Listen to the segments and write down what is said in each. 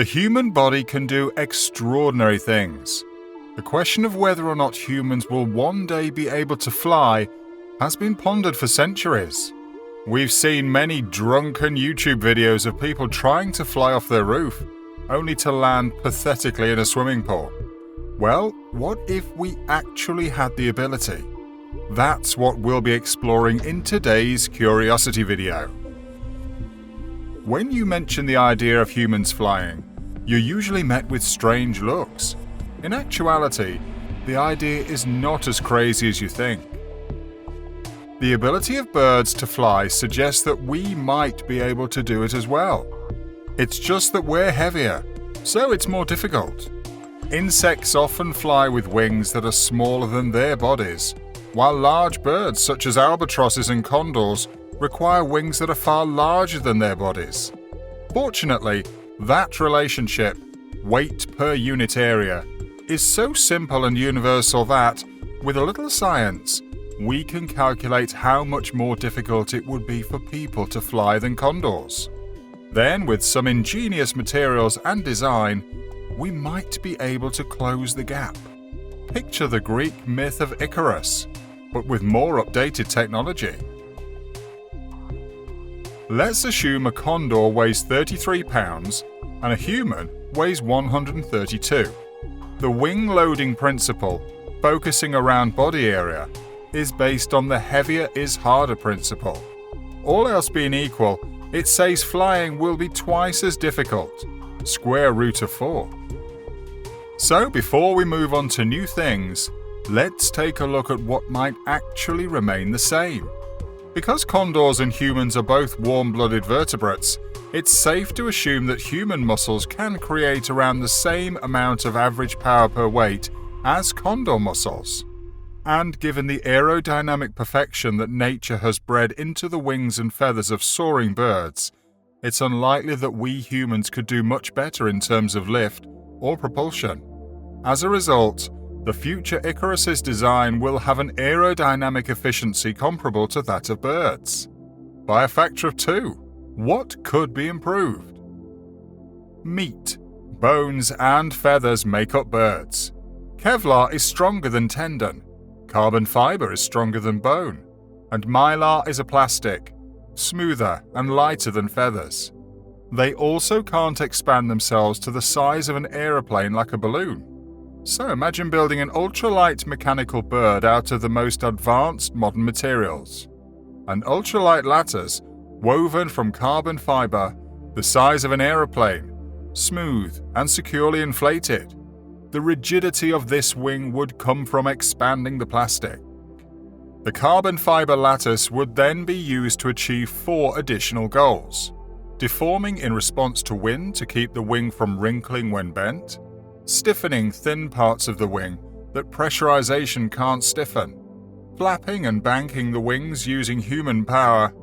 The human body can do extraordinary things. The question of whether or not humans will one day be able to fly has been pondered for centuries. We've seen many drunken YouTube videos of people trying to fly off their roof, only to land pathetically in a swimming pool. Well, what if we actually had the ability? That's what we'll be exploring in today's Curiosity video. When you mention the idea of humans flying, you're usually met with strange looks. In actuality, the idea is not as crazy as you think. The ability of birds to fly suggests that we might be able to do it as well. It's just that we're heavier, so it's more difficult. Insects often fly with wings that are smaller than their bodies, while large birds such as albatrosses and condors require wings that are far larger than their bodies. Fortunately, that relationship, weight per unit area, is so simple and universal that, with a little science, we can calculate how much more difficult it would be for people to fly than condors. Then, with some ingenious materials and design, we might be able to close the gap. Picture the Greek myth of Icarus, but with more updated technology. Let's assume a condor weighs 33 pounds and a human weighs 132. The wing loading principle, focusing around body area, is based on the heavier is harder principle. All else being equal, it says flying will be twice as difficult, square root of 4. So before we move on to new things, let's take a look at what might actually remain the same. Because condors and humans are both warm-blooded vertebrates, it's safe to assume that human muscles can create around the same amount of average power per weight as condor muscles. And given the aerodynamic perfection that nature has bred into the wings and feathers of soaring birds, it's unlikely that we humans could do much better in terms of lift or propulsion. As a result, the future Icarus's design will have an aerodynamic efficiency comparable to that of birds. By a factor of 2, what could be improved? Meat, bones and feathers make up birds. Kevlar is stronger than tendon. Carbon fiber is stronger than bone. And Mylar is a plastic, smoother and lighter than feathers. They also can't expand themselves to the size of an aeroplane like a balloon. So imagine building an ultralight mechanical bird out of the most advanced modern materials. An ultralight lattice woven from carbon fiber, the size of an aeroplane, smooth and securely inflated. The rigidity of this wing would come from expanding the plastic. The carbon fiber lattice would then be used to achieve 4 additional goals: deforming in response to wind to keep the wing from wrinkling when bent, stiffening thin parts of the wing that pressurization can't stiffen, flapping and banking the wings using human power,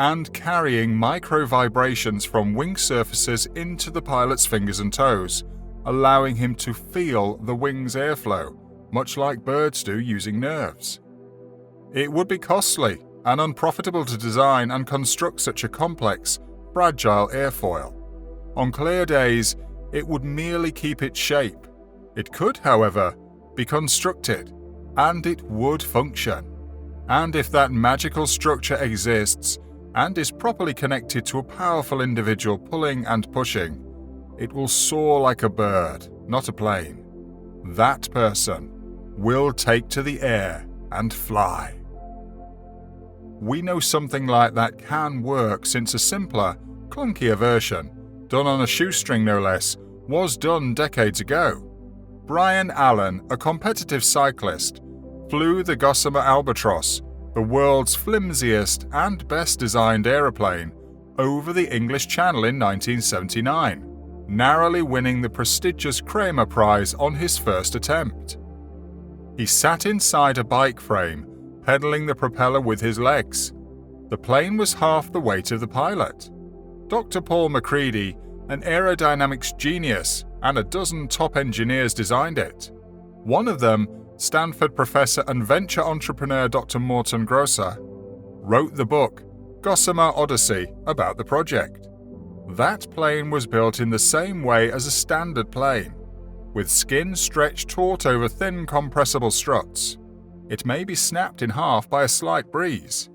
and carrying micro vibrations from wing surfaces into the pilot's fingers and toes, allowing him to feel the wing's airflow, much like birds do using nerves. It would be costly and unprofitable to design and construct such a complex, fragile airfoil. On clear days, it would merely keep its shape. It could, however, be constructed, and it would function. And if that magical structure exists and is properly connected to a powerful individual pulling and pushing, it will soar like a bird, not a plane. That person will take to the air and fly. We know something like that can work since a simpler, clunkier version, done on a shoestring no less, was done decades ago. Brian Allen, a competitive cyclist, flew the Gossamer Albatross, the world's flimsiest and best designed aeroplane, over the English Channel in 1979, narrowly winning the prestigious Kramer Prize on his first attempt. He sat inside a bike frame, pedaling the propeller with his legs. The plane was half the weight of the pilot. Dr. Paul McCready, an aerodynamics genius, and a dozen top engineers designed it. One of them, Stanford professor and venture entrepreneur Dr. Morten Grosser, wrote the book Gossamer Odyssey about the project. That plane was built in the same way as a standard plane, with skin stretched taut over thin compressible struts. It may be snapped in half by a slight breeze.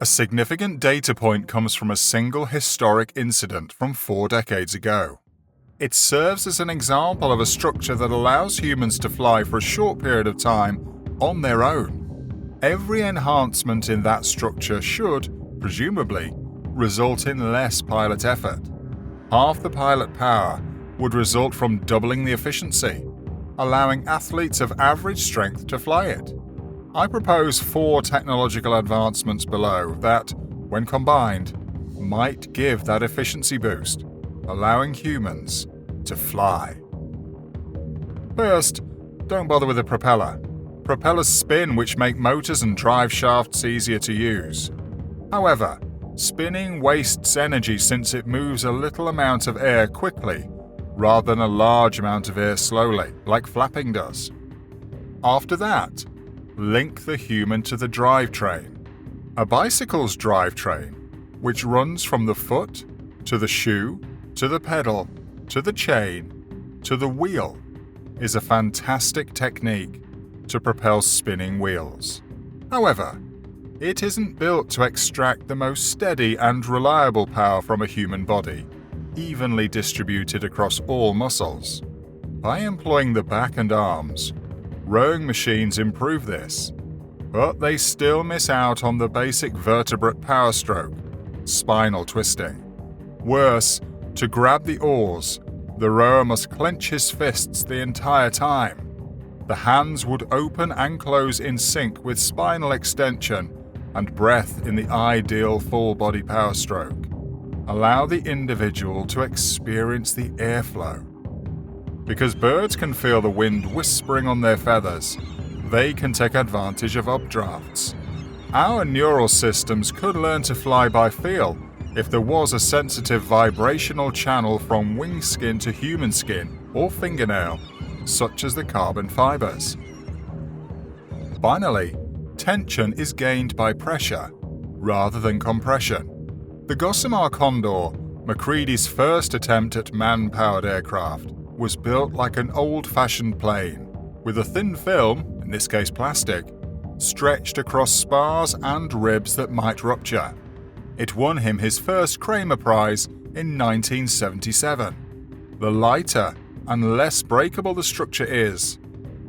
A significant data point comes from a single historic incident from 4 decades ago. It serves as an example of a structure that allows humans to fly for a short period of time on their own. Every enhancement in that structure should, presumably, result in less pilot effort. Half the pilot power would result from doubling the efficiency, allowing athletes of average strength to fly it. I propose 4 technological advancements below that, when combined, might give that efficiency boost, allowing humans to fly. First, don't bother with the propeller. Propellers spin, which make motors and drive shafts easier to use. However, spinning wastes energy since it moves a little amount of air quickly rather than a large amount of air slowly, like flapping does. After that, link the human to the drivetrain. A bicycle's drivetrain, which runs from the foot to the shoe to the pedal to the chain to the wheel, is a fantastic technique to propel spinning wheels. However, it isn't built to extract the most steady and reliable power from a human body, evenly distributed across all muscles. By employing the back and arms, rowing machines improve this, but they still miss out on the basic vertebrate power stroke, spinal twisting. Worse, to grab the oars, the rower must clench his fists the entire time. The hands would open and close in sync with spinal extension and breath in the ideal full body power stroke. Allow the individual to experience the airflow. Because birds can feel the wind whispering on their feathers, they can take advantage of updrafts. Our neural systems could learn to fly by feel if there was a sensitive vibrational channel from wing skin to human skin or fingernail, such as the carbon fibers. Finally, tension is gained by pressure rather than compression. The Gossamer Condor, Macready's first attempt at man-powered aircraft, was built like an old-fashioned plane, with a thin film, in this case plastic, stretched across spars and ribs that might rupture. It won him his first Kramer Prize in 1977. The lighter and less breakable the structure is,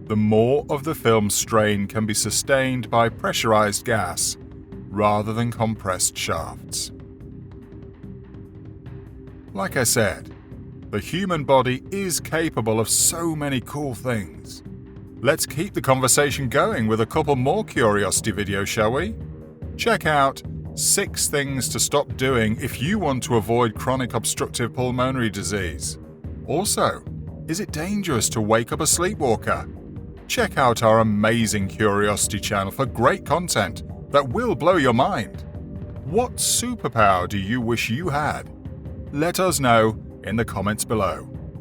the more of the film strain can be sustained by pressurized gas rather than compressed shafts. Like I said, the human body is capable of so many cool things. Let's keep the conversation going with a couple more curiosity videos, shall we? Check out 6 things to stop doing if you want to avoid chronic obstructive pulmonary disease. Also, is it dangerous to wake up a sleepwalker? Check out our amazing Curiosity channel for great content that will blow your mind. What superpower do you wish you had? Let us know in the comments below.